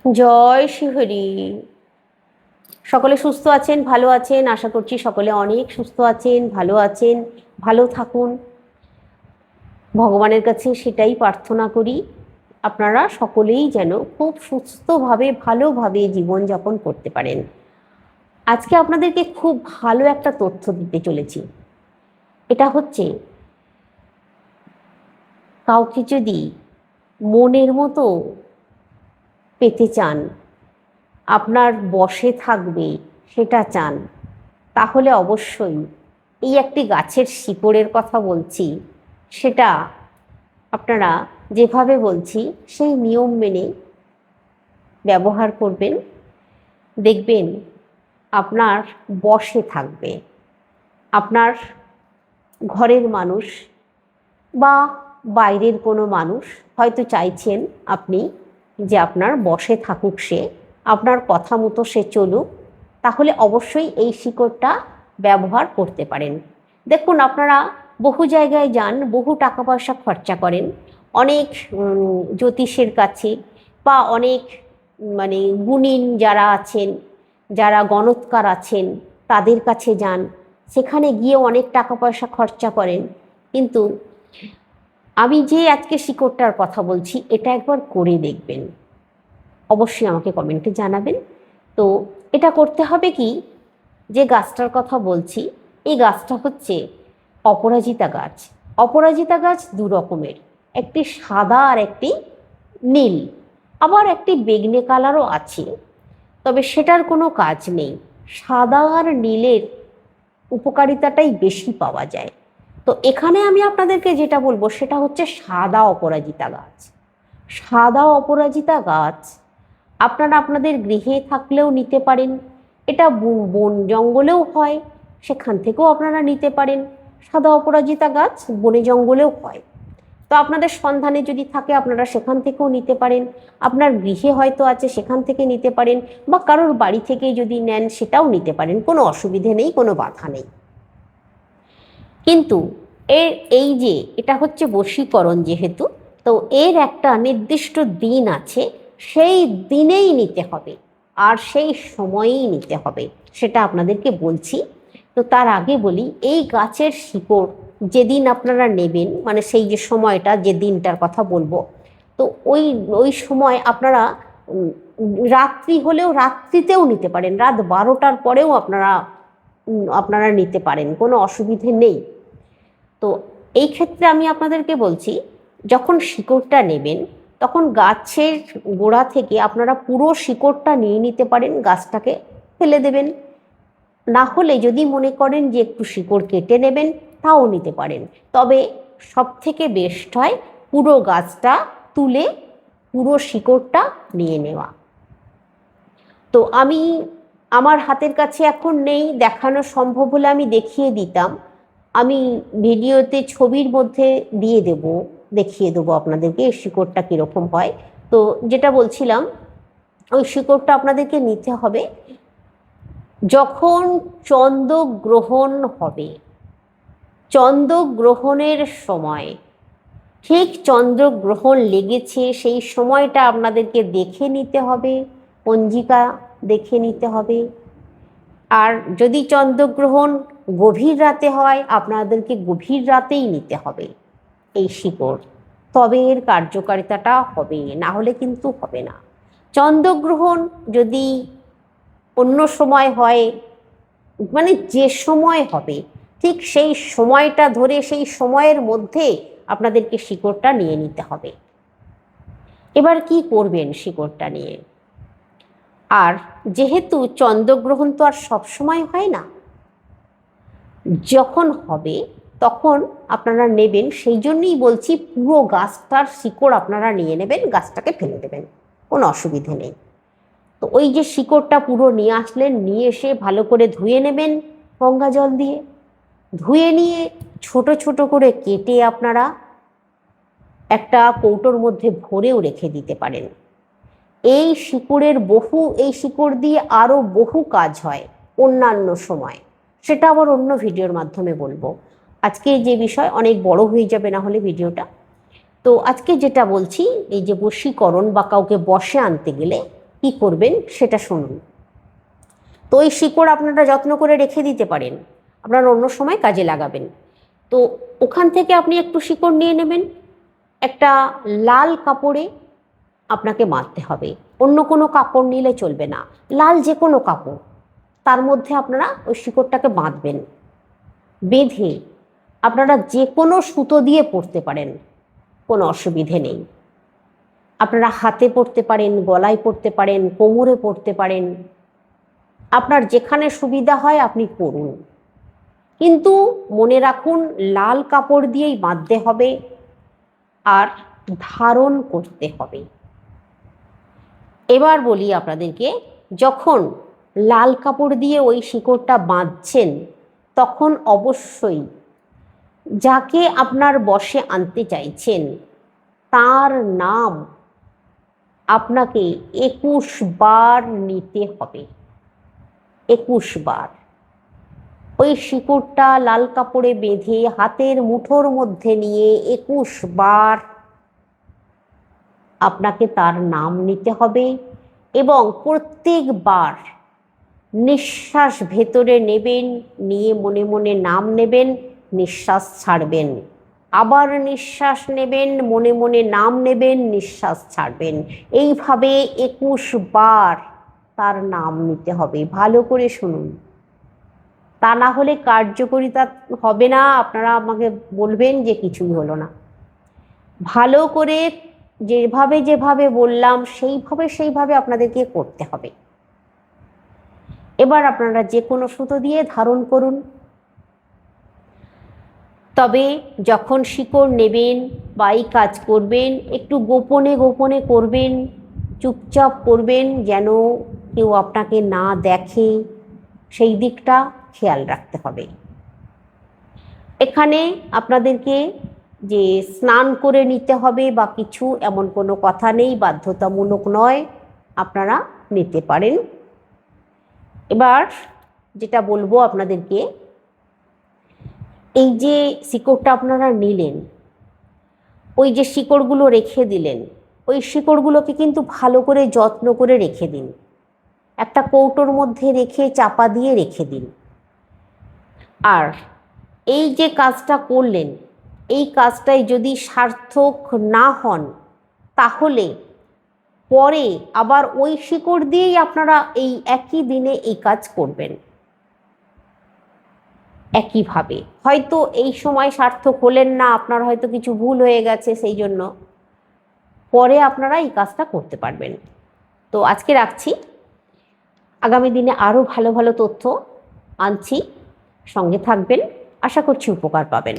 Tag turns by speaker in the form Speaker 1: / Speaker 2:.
Speaker 1: জয় শ্রীহরি। সকলে সুস্থ আছেন, ভালো আছেন, আশা করছি সকলে অনেক সুস্থ আছেন, ভালো আছেন। ভালো থাকুন, ভগবানের কাছে সেটাই প্রার্থনা করি। আপনারা সকলেই যেন খুব সুস্থভাবে ভালোভাবে জীবনযাপন করতে পারেন। আজকে আপনাদেরকে খুব ভালো একটা তথ্য দিতে চলেছি। এটা হচ্ছে, কাউকে যদি মনের মতো পেতে চান, আপনার বশে থাকবে সেটা চান, তাহলে অবশ্যই এই একটি গাছের শিকড়ের কথা বলছি, সেটা আপনারা যেভাবে বলছি সেই নিয়ম মেনে ব্যবহার করবেন। দেখবেন আপনার বশে থাকবে। আপনার ঘরের মানুষ বা বাইরের কোনো মানুষ হয়তো চাইছেন আপনি যে আপনার বশে থাকুক, সে আপনার কথা মতো সে চলুক, তাহলে অবশ্যই এই শিকড়টা ব্যবহার করতে পারেন। দেখুন, আপনারা বহু জায়গায় যান, বহু টাকা পয়সা খরচা করেন, অনেক জ্যোতিষের কাছে বা অনেক গুণিন যারা আছেন, যারা গণৎকার আছেন, তাদের কাছে যান, সেখানে গিয়ে অনেক টাকা পয়সা খরচা করেন। কিন্তু আমি যে আজকে শিকড়টার কথা বলছি, এটা একবার করে দেখবেন, অবশ্যই আমাকে কমেন্টে জানাবেন। তো এটা করতে হবে কি, যে গাছটার কথা বলছি, এই গাছটা হচ্ছে অপরাজিতা গাছ। অপরাজিতা গাছ দু রকমের, একটি সাদা আর একটি নীল, আবার একটি বেগনে কালারও আছে, তবে সেটার কোনো কাজ নেই। সাদা আর নীলের উপকারিতাটাই বেশি পাওয়া যায়। তো এখানে আমি আপনাদেরকে যেটা বলবো সেটা হচ্ছে সাদা অপরাজিতা গাছ। সাদা অপরাজিতা গাছ আপনারা আপনাদের গৃহে থাকলেও নিতে পারেন, এটা বন জঙ্গলেও হয়, সেখান থেকেও আপনারা নিতে পারেন। সাদা অপরাজিতা গাছ বনে জঙ্গলেও হয়, তো আপনাদের সন্ধানে যদি থাকে আপনারা সেখান থেকেও নিতে পারেন। আপনার গৃহে হয়তো আছে, সেখান থেকে নিতে পারেন, বা কারোর বাড়ি থেকে যদি নেন সেটাও নিতে পারেন, কোনো অসুবিধে নেই, কোনো বাধা নেই। কিন্তু এই যে এটা হচ্ছে বশীকরণ যেহেতু, তো এর একটা নির্দিষ্ট দিন আছে, সেই দিনেই নিতে হবে আর সেই সময়েই নিতে হবে, সেটা আপনাদেরকে বলছি। তো তার আগে বলি, এই গাছের শিকড় যেদিন আপনারা নেবেন, সেই যে সময়টা, যে দিনটার কথা বলবো, তো ওই ওই সময় আপনারা রাত্রি হলেও রাত্রিতেও নিতে পারেন, রাত 12টার পরেও আপনারা নিতে পারেন, কোনো অসুবিধে নেই। তো এই ক্ষেত্রে আমি আপনাদেরকে বলছি, যখন শিকড়টা নেবেন তখন গাছের গোড়া থেকে আপনারা পুরো শিকড়টা নিয়ে নিতে পারেন, গাছটাকে ফেলে দেবেন। না হলে যদি মনে করেন যে একটু শিকড় কেটে নেবেন, তাও নিতে পারেন। তবে সব থেকে বেস্ট হয় পুরো গাছটা তুলে পুরো শিকড়টা নিয়ে নেওয়া। তো আমার হাতের কাছে এখন নেই, দেখানো সম্ভব হলে আমি দেখিয়ে দিতাম। আমি ভিডিওতে ছবির মধ্যে দেখিয়ে দেবো আপনাদেরকে এই শিকড়টা কীরকম হয়। তো যেটা বলছিলাম, ওই শিকড়টা আপনাদেরকে নিতে হবে যখন চন্দ্রগ্রহণ হবে। চন্দ্রগ্রহণের সময়, ঠিক চন্দ্রগ্রহণ লেগেছে সেই সময়টা আপনাদেরকে দেখে নিতে হবে, পঞ্জিকা দেখে নিতে হবে। আর যদি চন্দ্রগ্রহণ গভীর রাতে হয়, আপনাদেরকে গভীর রাতেই নিতে হবে এই শিকড়, তবে এর কার্যকারিতাটা হবে, না হলে কিন্তু হবে না। চন্দ্রগ্রহণ যদি অন্য সময় হয়, যে সময় হবে ঠিক সেই সময়টা ধরে, সেই সময়ের মধ্যে আপনাদেরকে শিকড়টা নিয়ে নিতে হবে। এবার কি করবেন শিকড়টা নিয়ে? আর যেহেতু চন্দ্রগ্রহণ তো আর সব সময় হয় না, যখন হবে তখন আপনারা নেবেন। সেই জন্যই বলছি, পুরো গাছটার শিকড় আপনারা নিয়ে নেবেন, গাছটাকে ফেলে দেবেন, কোনো অসুবিধে নেই। তো ওই যে শিকড়টা পুরো নিয়ে আসলেন, নিয়ে এসে ভালো করে ধুয়ে নেবেন গঙ্গা জল দিয়ে। ধুয়ে নিয়ে ছোট ছোট করে কেটে আপনারা একটা কৌটোর মধ্যে ভরেও রেখে দিতে পারেন। এই শিকড় দিয়ে আরও বহু কাজ হয় অন্যান্য সময়, সেটা আবার অন্য ভিডিওর মাধ্যমে বলবো। আজকে যে বিষয় অনেক বড় হয়ে যাবে না হলে ভিডিওটা। তো আজকে যেটা বলছি, এই যে বশীকরণ বা কাউকে বশে আনতে গেলে কি করবেন সেটা শুনুন। তো ওই শিকড় আপনারা যত্ন করে রেখে দিতে পারেন, আপনারা অন্য সময় কাজে লাগাবেন। তো ওখান থেকে আপনি একটু শিকড় নিয়ে নেবেন, একটা লাল কাপড়ে আপনাকে বাঁধতে হবে, অন্য কোনো কাপড় নিলে চলবে না, লাল যে কোনো কাপড়, তার মধ্যে আপনারা ওই শিকড়টাকে বাঁধবেন। বেঁধে আপনারা যে কোনো সুতো দিয়ে পরতে পারেন, কোনো অসুবিধে নেই। আপনারা হাতে পরতে পারেন, গলায় পরতে পারেন, কোমরে পরতে পারেন, আপনার যেখানে সুবিধা হয় আপনি করুন, কিন্তু মনে রাখুন লাল কাপড় দিয়েই বাঁধতে হবে আর ধারণ করতে হবে। এবার বলি আপনাদেরকে, যখন লাল কাপড় দিয়ে ওই শিকড়টা বাঁধছেন তখন অবশ্যই যাকে আপনার বশে আনতে চাইছেন তার নাম আপনাকে 21 বার নিতে হবে। 21 বার ওই শিকড়টা লাল কাপড়ে বেঁধে হাতের মুঠোর মধ্যে নিয়ে 21 বার আপনাকে তার নাম নিতে হবে এবং প্রত্যেকবার নিঃশ্বাস ভেতরে নেবেন, নিয়ে মনে মনে নাম নেবেন, নিঃশ্বাস ছাড়বেন, আবার নিঃশ্বাস নেবেন, মনে মনে নাম নেবেন, নিঃশ্বাস ছাড়বেন। এইভাবে 21 বার তার নাম নিতে হবে। ভালো করে শুনুন, তা না হলে কার্যকারিতা হবে না, আপনারা আমাকে বলবেন যে কিছুই হলো না। ভালো করে যেভাবে যেভাবে বললাম সেইভাবে আপনাদেরকে করতে হবে। এবার আপনারা যে কোনো সুতো দিয়ে ধারণ করুন। তবে যখন শিকড় নেবেন বা এই কাজ করবেন একটু গোপনে গোপনে করবেন, চুপচাপ করবেন, যেন কেউ আপনাকে না দেখে, সেই দিকটা খেয়াল রাখতে হবে। এখানে আপনাদেরকে যে স্নান করে নিতে হবে বা কিছু এমন কোনো কথা নেই, বাধ্যতামূলক নয়, আপনারা নিতে পারেন। এবার যেটা বলবো আপনাদেরকে, এই যে শিকড়টা আপনারা নিলেন, ওই যে শিকড়গুলো রেখে দিলেন, ওই শিকড়গুলোকে কিন্তু ভালো করে যত্ন করে রেখে দিন, একটা কৌটোর মধ্যে রেখে চাপা দিয়ে রেখে দিন। আর এই যে কাজটা করলেন, এই কাজটাই যদি সার্থক না হন তাহলে পরে আবার ওই শিকড় দিয়েই আপনারা এই একই দিনে এই কাজ করবেন। একইভাবে হয়তো এই সময় সার্থক হলেন না, আপনার হয়তো কিছু ভুল হয়ে গেছে, সেই জন্য পরে আপনারা এই কাজটা করতে পারবেন। তো আজকে রাখছি, আগামী দিনে আরও ভালো ভালো তথ্য আনছি, সঙ্গে থাকবেন, আশা করছি উপকার পাবেন।